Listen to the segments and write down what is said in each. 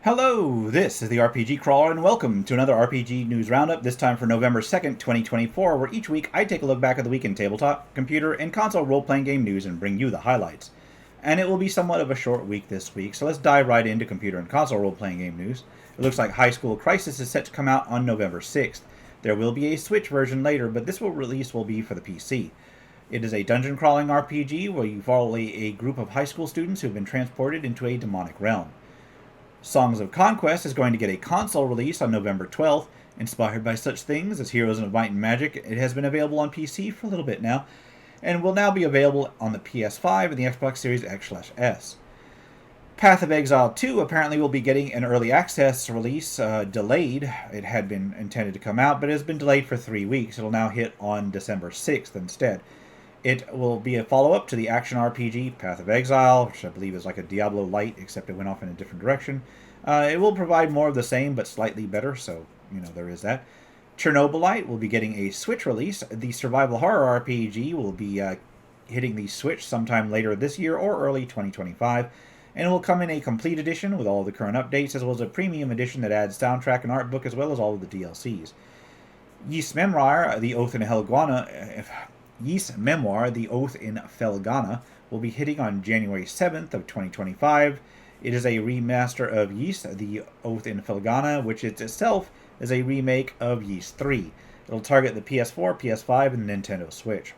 Hello, this is the RPG Crawler, and welcome to another RPG News Roundup, this time for November 2nd, 2024, where each week I take a look back at the week in tabletop, computer, and console role-playing game news and bring you the highlights. And it will be somewhat of a short week this week, so let's dive right into computer and console role-playing game news. It looks like High School Crisis is set to come out on November 6th. There will be a Switch version later, but this release will be for the PC. It is a dungeon-crawling RPG where you follow a group of high school students who have been transported into a demonic realm. Songs of Conquest is going to get a console release on November 12th. Inspired by such things as Heroes of Might and Magic, it has been available on PC for a little bit now, and will now be available on the PS5 and the Xbox Series X/S. Path of Exile 2 apparently will be getting an early access release delayed. It had been intended to come out, but it has been delayed for 3 weeks. It'll now hit on December 6th instead. It will be a follow-up to the action RPG Path of Exile, which I believe is like a Diablo Light, except it went off in a different direction. It will provide more of the same, but slightly better, so, there is that. Chernobylite will be getting a Switch release. The survival horror RPG will be hitting the Switch sometime later this year or early 2025, and it will come in a complete edition with all the current updates, as well as a premium edition that adds soundtrack and art book, as well as all of the DLCs. Ys Memoir, The Oath in Helgana... Ys Memoir, The Oath in Felghana, will be hitting on January 7th of 2025. It is a remaster of Ys, The Oath in Felghana, which itself is a remake of Ys 3. It'll target the PS4, PS5, and Nintendo Switch.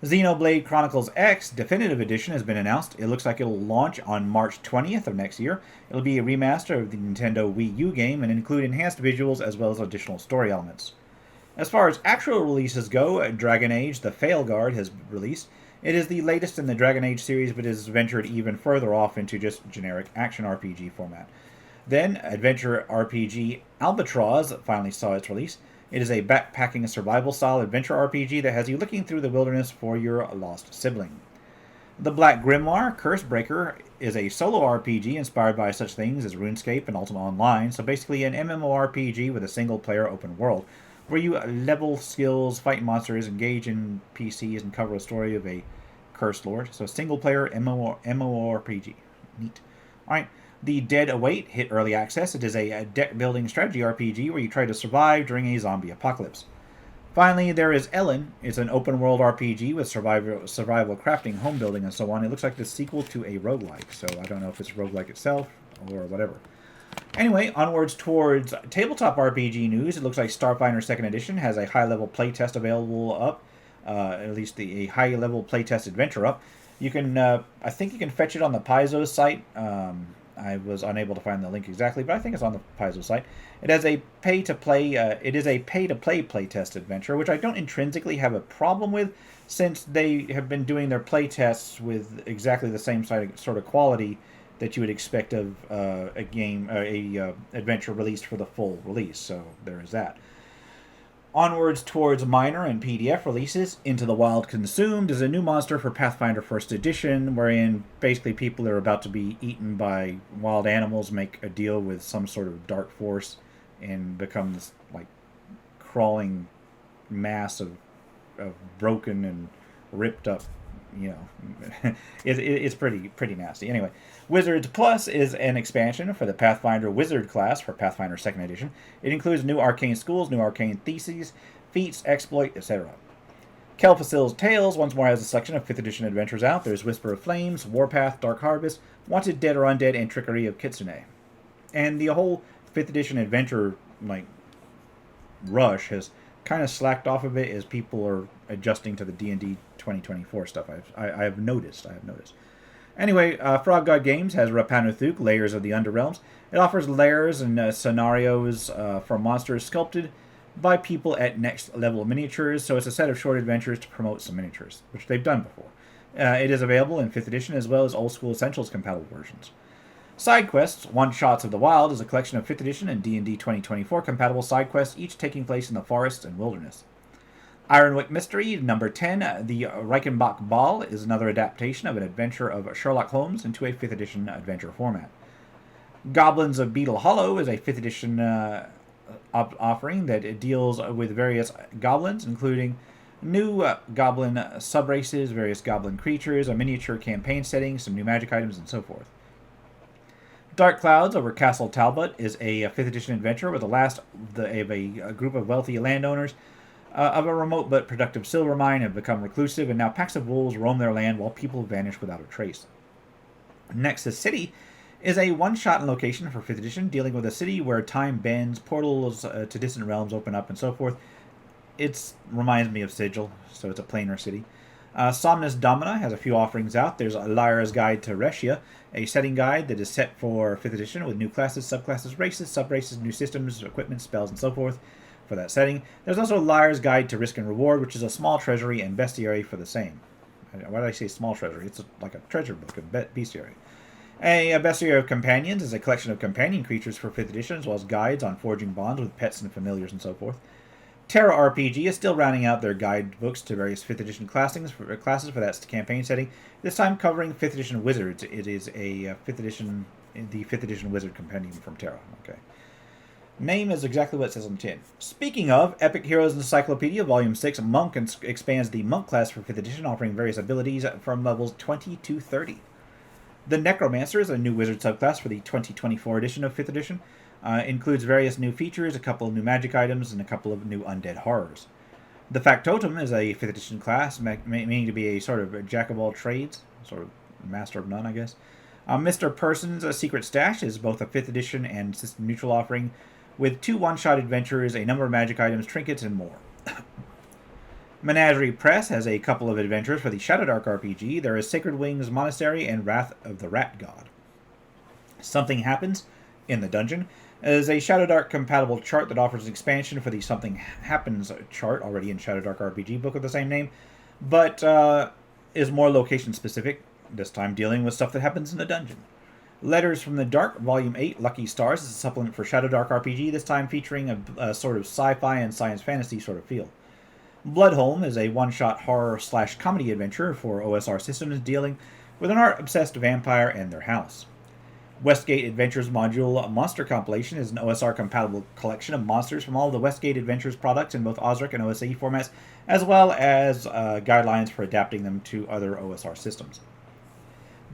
Xenoblade Chronicles X Definitive Edition has been announced. It looks like it'll launch on March 20th of next year. It'll be a remaster of the Nintendo Wii U game and include enhanced visuals as well as additional story elements. As far as actual releases go, Dragon Age The Failguard has released. It is the latest in the Dragon Age series, but has ventured even further off into just generic action RPG format. Then, Adventure RPG Albatross finally saw its release. It is a backpacking survival-style adventure RPG that has you looking through the wilderness for your lost sibling. The Black Grimoire Cursebreaker is a solo RPG inspired by such things as RuneScape and Ultima Online, so basically an MMORPG with a single-player open world, where you level skills, fight monsters, engage in PCs, and cover a story of a cursed lord. So single-player MMORPG. Neat. Alright, The Dead Await hit early access. It is a deck-building strategy RPG where you try to survive during a zombie apocalypse. Finally, there is Ellen. It's an open-world RPG with survival crafting, home building, and so on. It looks like the sequel to a roguelike, so I don't know if it's roguelike itself or whatever. Anyway, onwards towards tabletop RPG news. It looks like Starfinder 2nd Edition has a high-level playtest available up, at least a high-level playtest adventure up. You can, I think you can fetch it on the Paizo site. I was unable to find the link exactly, but I think it's on the Paizo site. It has a pay-to-play. It is a pay-to-play playtest adventure, which I don't intrinsically have a problem with, since they have been doing their playtests with exactly the same sort of quality that you would expect of a game, adventure released for the full release. So there is that. Onwards towards minor and PDF releases, Into the Wild Consumed is a new monster for Pathfinder 1st Edition, wherein basically people are about to be eaten by wild animals, make a deal with some sort of dark force, and become this crawling mass of broken and ripped up. It's pretty nasty. Anyway, Wizards Plus is an expansion for the Pathfinder Wizard class for Pathfinder 2nd Edition. It includes new arcane schools, new arcane theses, feats, exploit, etc. Kelphicill's Tales once more has a selection of 5th Edition adventures out. There's Whisper of Flames, Warpath, Dark Harvest, Wanted Dead or Undead, and Trickery of Kitsune. And the whole 5th Edition adventure rush has kind of slacked off of it as people are adjusting to the D&D 2024 stuff. I have noticed. Anyway, Frog God Games has Rapanuthuk, Layers of the Underrealms. It offers layers and scenarios for monsters sculpted by people at next level miniatures, so it's a set of short adventures to promote some miniatures, which they've done before. It is available in 5th edition as well as Old School Essentials compatible versions. Side quests, One Shots of the Wild is a collection of 5th edition and D&D 2024 compatible side quests, each taking place in the forests and wilderness. Ironwick Mystery, number 10, The Reichenbach Ball, is another adaptation of an adventure of Sherlock Holmes into a 5th edition adventure format. Goblins of Beetle Hollow is a 5th edition offering that deals with various goblins, including new goblin subraces, various goblin creatures, a miniature campaign setting, some new magic items, and so forth. Dark Clouds over Castle Talbot is a 5th edition adventure with a group of wealthy landowners of a remote but productive silver mine have become reclusive, and now packs of wolves roam their land while people vanish without a trace. Nexus City is a one-shot location for 5th edition, dealing with a city where time bends, portals to distant realms open up, and so forth. It reminds me of Sigil, so it's a planar city. Somnus Domina has a few offerings out. There's a Liar's Guide to Restia, a setting guide that is set for 5th edition with new classes, subclasses, races, subraces, new systems, equipment, spells, and so forth for that setting. There's also a Liar's Guide to Risk and Reward, which is a small treasury and bestiary for the same. Why did I say small treasury? It's like a treasure book, a bestiary. A Bestiary of Companions is a collection of companion creatures for 5th edition, as well as guides on forging bonds with pets and familiars and so forth. Terra RPG is still rounding out their guidebooks to various 5th edition classes for that campaign setting, this time covering 5th edition Wizards. It is the 5th edition Wizard Compendium from Terra. Okay. Name is exactly what it says on the tin. Speaking of, Epic Heroes Encyclopedia Volume 6 Monk expands the Monk class for 5th edition, offering various abilities from levels 20 to 30. The Necromancer is a new wizard subclass for the 2024 edition of 5th edition. Includes various new features, a couple of new magic items, and a couple of new undead horrors. The Factotum is a 5th edition class, meaning to be a sort of a jack of all trades, sort of master of none, I guess. Mr. Person's Secret Stash is both a 5th edition and system neutral offering, with 2 one-shot adventures, a number of magic items, trinkets, and more. Menagerie Press has a couple of adventures for the Shadowdark RPG. There is Sacred Wings Monastery and Wrath of the Rat God. Something Happens in the Dungeon is a Shadowdark compatible chart that offers an expansion for the Something Happens chart, already in Shadowdark RPG book of the same name, but is more location specific, this time dealing with stuff that happens in the dungeon. Letters from the Dark, Volume 8, Lucky Stars, is a supplement for Shadowdark RPG, this time featuring a sort of sci-fi and science fantasy sort of feel. Bloodholm is a one-shot horror/comedy adventure for OSR systems dealing with an art-obsessed vampire and their house. Westgate Adventures Module Monster Compilation is an OSR-compatible collection of monsters from all of the Westgate Adventures products in both OSRIC and OSE formats, as well as guidelines for adapting them to other OSR systems.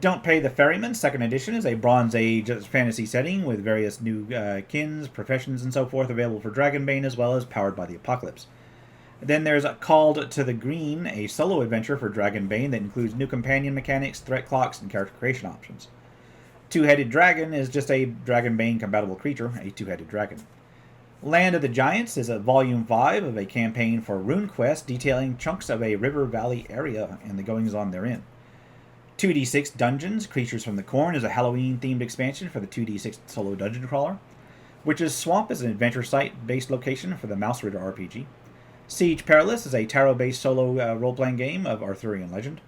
Don't Pay the Ferryman, 2nd edition, is a Bronze Age fantasy setting with various new kins, professions, and so forth available for Dragonbane, as well as Powered by the Apocalypse. Then there's Called to the Green, a solo adventure for Dragonbane that includes new companion mechanics, threat clocks, and character creation options. Two-Headed Dragon is just a Dragonbane-compatible creature, a two-headed dragon. Land of the Giants is a Volume 5 of a campaign for RuneQuest detailing chunks of a river valley area and the goings-on therein. 2d6 Dungeons, Creatures from the Corn is a Halloween-themed expansion for the 2d6 solo dungeon crawler. Witch's Swamp is an adventure site-based location for the Mouse Ritter RPG. Siege Perilous is a tarot-based solo role-playing game of Arthurian legend.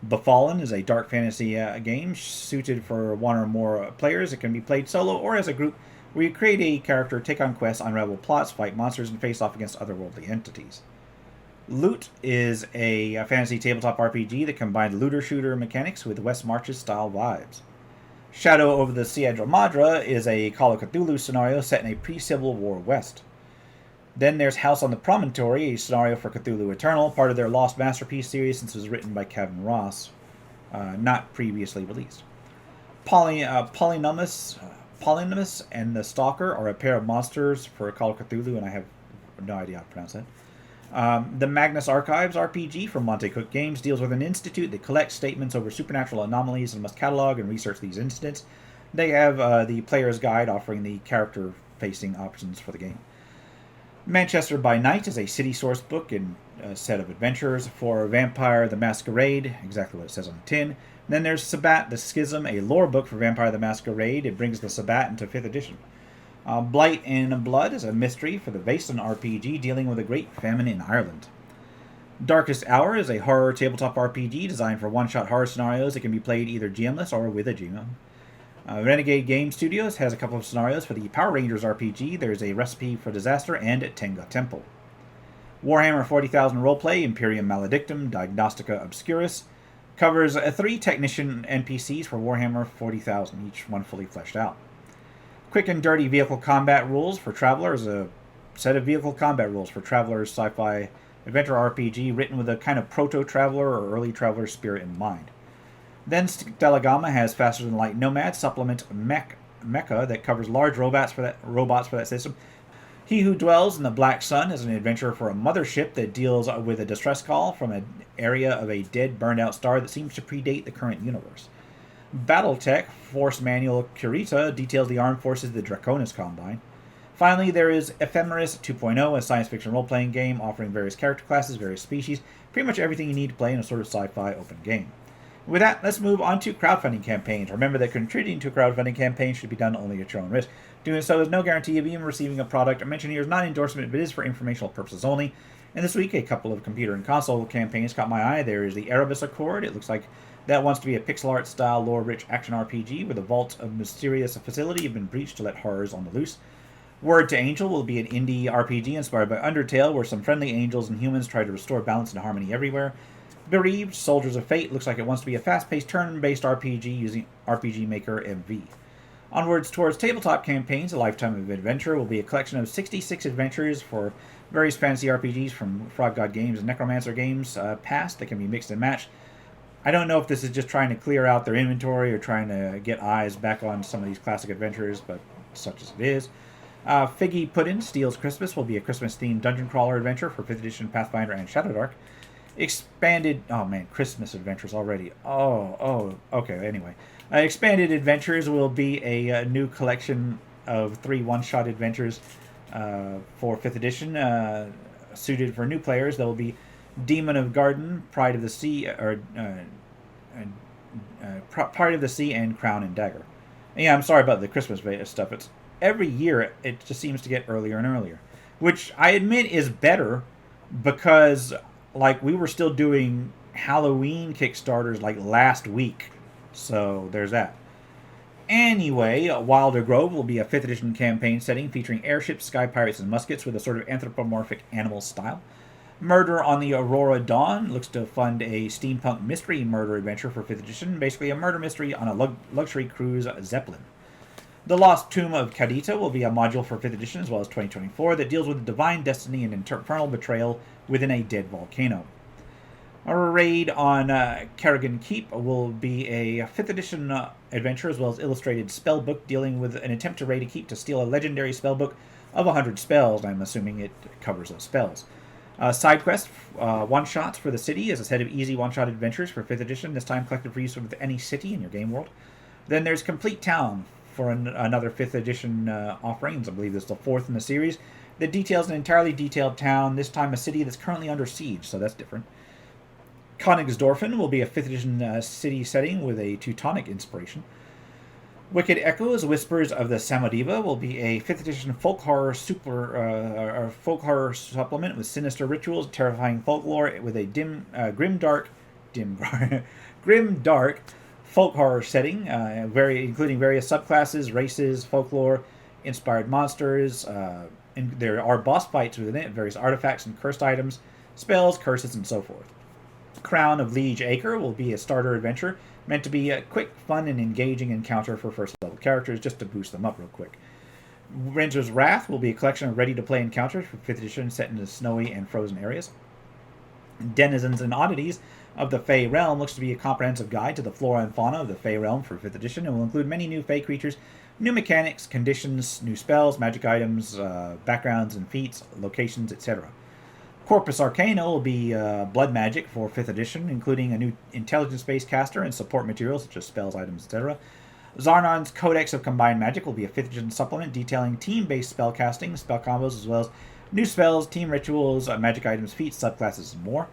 Befallen is a dark fantasy game suited for one or more players. It can be played solo or as a group, where you create a character, take on quests, unravel plots, fight monsters, and face off against otherworldly entities. Loot is a fantasy tabletop RPG that combines looter-shooter mechanics with West Marches style vibes. Shadow over the Sierra Madre is a Call of Cthulhu scenario set in a pre-Civil War West. Then there's House on the Promontory, a scenario for Cthulhu Eternal, part of their Lost Masterpiece series since it was written by Kevin Ross, not previously released. Polynomus and the Stalker are a pair of monsters for Call of Cthulhu, and I have no idea how to pronounce that. The Magnus Archives RPG from Monte Cook Games deals with an institute that collects statements over supernatural anomalies and must catalog and research these incidents. They have the player's guide offering the character-facing options for the game. Manchester by Night is a city source book and a set of adventures for Vampire the Masquerade, exactly what it says on the tin. And then there's Sabbat the Schism, a lore book for Vampire the Masquerade. It brings the Sabbat into 5th edition. Blight and Blood is a mystery for the Vaesen RPG dealing with a great famine in Ireland. Darkest Hour is a horror tabletop RPG designed for one-shot horror scenarios that can be played either GMless or with a GM. Renegade Game Studios has a couple of scenarios for the Power Rangers RPG. There's a Recipe for Disaster and Tenga Temple. Warhammer 40,000 Roleplay, Imperium Maledictum, Diagnostica Obscurus, covers 3 technician NPCs for Warhammer 40,000, each one fully fleshed out. Quick and Dirty Vehicle Combat Rules for Travelers, a set of vehicle combat rules for Travelers sci-fi adventure RPG written with a kind of proto-traveler or early traveler spirit in mind. Then Stellagama has Faster Than Light Nomad supplement Mech mecha that covers large robots for that system. He Who Dwells in the Black Sun is an adventure for a mothership that deals with a distress call from an area of a dead, burned out star that seems to predate the current universe. Battletech Force Manual Kurita details the armed forces of the Draconis Combine. Finally, there is Ephemeris 2.0, a science fiction role playing game offering various character classes, various species, pretty much everything you need to play in a sort of sci fi open game. With that, let's move on to crowdfunding campaigns. Remember that contributing to a crowdfunding campaign should be done only at your own risk. Doing so is no guarantee of even receiving a product. I mentioned here is not endorsement, but is for informational purposes only. And this week, a couple of computer and console campaigns caught my eye. There is the Erebus Accord. It looks like that wants to be a pixel art style, lore-rich action RPG where the vaults of mysterious facility have been breached to let horrors on the loose. Word to Angel will be an indie RPG inspired by Undertale, where some friendly angels and humans try to restore balance and harmony everywhere. Bereaved Soldiers of Fate looks like it wants to be a fast-paced, turn-based RPG using RPG Maker MV. Onwards towards tabletop campaigns, A Lifetime of Adventure will be a collection of 66 adventures for various fantasy RPGs from Frog God Games and Necromancer Games past that can be mixed and matched. I don't know if this is just trying to clear out their inventory or trying to get eyes back on some of these classic adventures, but such as it is. Figgy Puddin' Steals Christmas will be a Christmas-themed dungeon crawler adventure for 5th edition Pathfinder and Shadowdark. Expanded... Oh, man, Christmas adventures already. Okay, anyway. Expanded Adventures will be a new collection of 3 one-shot adventures for 5th edition, suited for new players. There will be Demon of Garden, Pride of the Sea, Pride of the Sea, and Crown and Dagger. And yeah, I'm sorry about the Christmas stuff. It's every year it just seems to get earlier and earlier, which I admit is better because like we were still doing Halloween Kickstarters like last week, so there's that. Anyway, Wilder Grove will be a 5th edition campaign setting featuring airships, sky pirates, and muskets with a sort of anthropomorphic animal style. Murder on the Aurora Dawn looks to fund a steampunk mystery murder adventure for 5th edition, basically a murder mystery on a luxury cruise Zeppelin. The Lost Tomb of Kadita will be a module for 5th edition as well as 2024 that deals with divine destiny and infernal betrayal within a dead volcano. A raid on Kerrigan Keep will be a 5th edition adventure as well as illustrated spellbook dealing with an attempt to raid a keep to steal a legendary spellbook of 100 spells. I'm assuming it covers those spells. Side quest one-shots for the city is a set of easy one-shot adventures for 5th edition, this time collected for use with any city in your game world. Then there's Complete Town for another 5th edition offerings. I believe this is the 4th in the series, that details an entirely detailed town, this time a city that's currently under siege, so that's different. Königsdorfen will be a 5th edition city setting with a Teutonic inspiration. Wicked Echoes, Whispers of the Samodiva will be a 5th edition folk horror supplement with sinister rituals, terrifying folklore with a grim dark folk horror setting, including various subclasses, races, folklore, inspired monsters. And there are boss fights within it, various artifacts and cursed items, spells, curses, and so forth. Crown of Liege Acre will be a starter adventure meant to be a quick, fun, and engaging encounter for first-level characters, just to boost them up real quick. Ranger's Wrath will be a collection of ready-to-play encounters for 5th edition set in the snowy and frozen areas. Denizens and Oddities of the Fey Realm looks to be a comprehensive guide to the flora and fauna of the Fey Realm for 5th edition and will include many new Fey creatures, new mechanics, conditions, new spells, magic items, backgrounds and feats, locations, etc. Corpus Arcana will be blood magic for 5th edition, including a new intelligence-based caster and support materials such as spells, items, etc. Zarnon's Codex of Combined Magic will be a 5th edition supplement detailing team-based spell casting, spell combos, as well as new spells, team rituals, magic items, feats, subclasses, and more.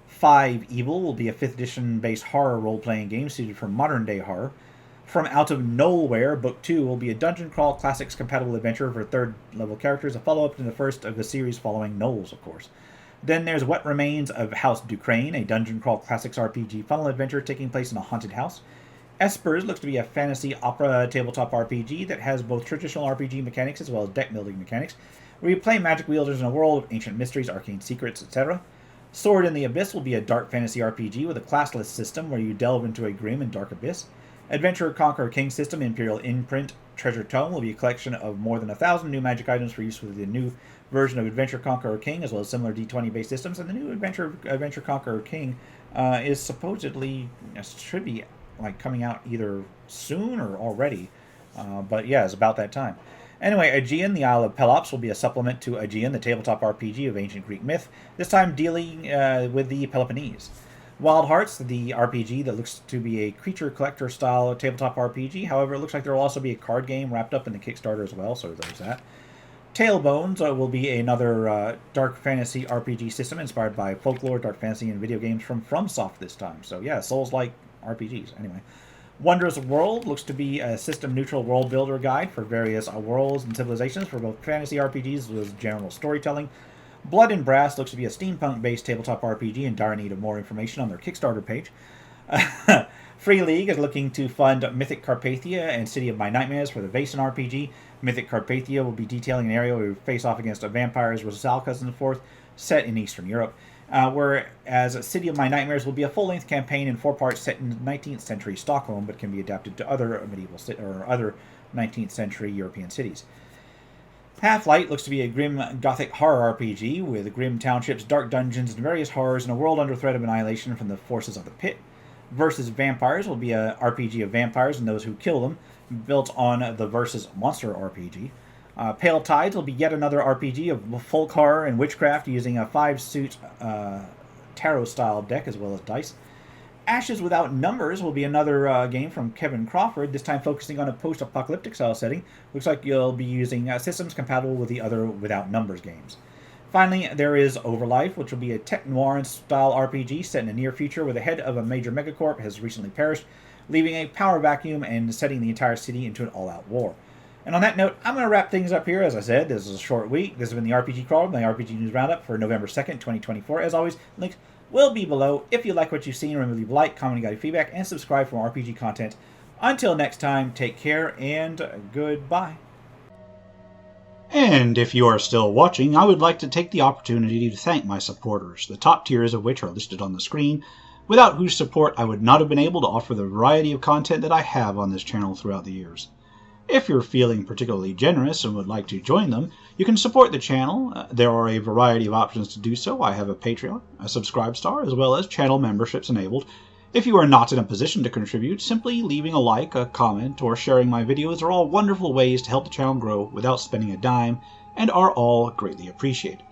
5 Evil will be a 5th edition-based horror role-playing game suited for modern-day horror. From Out of Nowhere, Book 2 will be a dungeon crawl classics-compatible adventure for 3rd-level characters, a follow-up to the first of the series following Knowles, of course. Then there's What Remains of House Ducrane, a dungeon crawl classics RPG funnel adventure taking place in a haunted house. Espers looks to be a fantasy opera tabletop RPG that has both traditional RPG mechanics as well as deck building mechanics, where you play magic wielders in a world of ancient mysteries, arcane secrets, etc. Sword in the Abyss will be a dark fantasy RPG with a classless system where you delve into a grim and dark abyss. Adventurer Conqueror King system, Imperial Imprint Treasure Tome will be a collection of more than 1,000 new magic items for use with the new version of Adventure Conqueror King, as well as similar D20 based systems. And the new Adventure Conqueror King should be like coming out either soon or already. But yeah, it's about that time. Anyway, Aegean, the Isle of Pelops, will be a supplement to Aegean, the tabletop RPG of ancient Greek myth, this time dealing with the Peloponnese. Wild Hearts, the RPG that looks to be a creature collector style tabletop RPG. However, it looks like there will also be a card game wrapped up in the Kickstarter as well, so there's that. Tailbones will be another dark fantasy RPG system inspired by folklore, dark fantasy, and video games from FromSoft this time. So yeah, Souls-like RPGs. Anyway, Wondrous World looks to be a system-neutral world builder guide for various worlds and civilizations for both fantasy RPGs as well as general storytelling. Blood and Brass looks to be a steampunk-based tabletop RPG in dire need of more information on their Kickstarter page. Free League is looking to fund Mythic Carpathia and City of My Nightmares for the Vaesen RPG. Mythic Carpathia will be detailing an area where we face off against vampires, Rusalkas, and so forth, set in Eastern Europe. Whereas City of My Nightmares will be a full-length campaign in 4 parts set in 19th century Stockholm, but can be adapted to other medieval or other 19th century European cities. Half-Light looks to be a grim gothic horror RPG with grim townships, dark dungeons, and various horrors in a world under threat of annihilation from the forces of the pit. Versus Vampires will be a RPG of vampires and those who kill them, built on the Versus Monster RPG. Pale Tides will be yet another RPG of folk horror and witchcraft using a 5-suit tarot-style deck as well as dice. Ashes Without Numbers will be another game from Kevin Crawford, this time focusing on a post-apocalyptic style setting. Looks like you'll be using systems compatible with the other Without Numbers games. Finally, there is Overlife, which will be a tech noir-style RPG set in the near future where the head of a major megacorp has recently perished, leaving a power vacuum and setting the entire city into an all-out war. And on that note, I'm going to wrap things up here. As I said, this is a short week. This has been the RPG Crawl, my RPG News Roundup for November 2nd, 2024. As always, links will be below. If you like what you've seen, remember to leave a like, comment, guide feedback, and subscribe for more RPG content. Until next time, take care and goodbye. And if you are still watching, I would like to take the opportunity to thank my supporters, the top tiers of which are listed on the screen, without whose support I would not have been able to offer the variety of content that I have on this channel throughout the years. If you're feeling particularly generous and would like to join them, you can support the channel. There are a variety of options to do so. I have a Patreon, a Subscribe Star, as well as channel memberships enabled. If you are not in a position to contribute, simply leaving a like, a comment, or sharing my videos are all wonderful ways to help the channel grow without spending a dime, and are all greatly appreciated.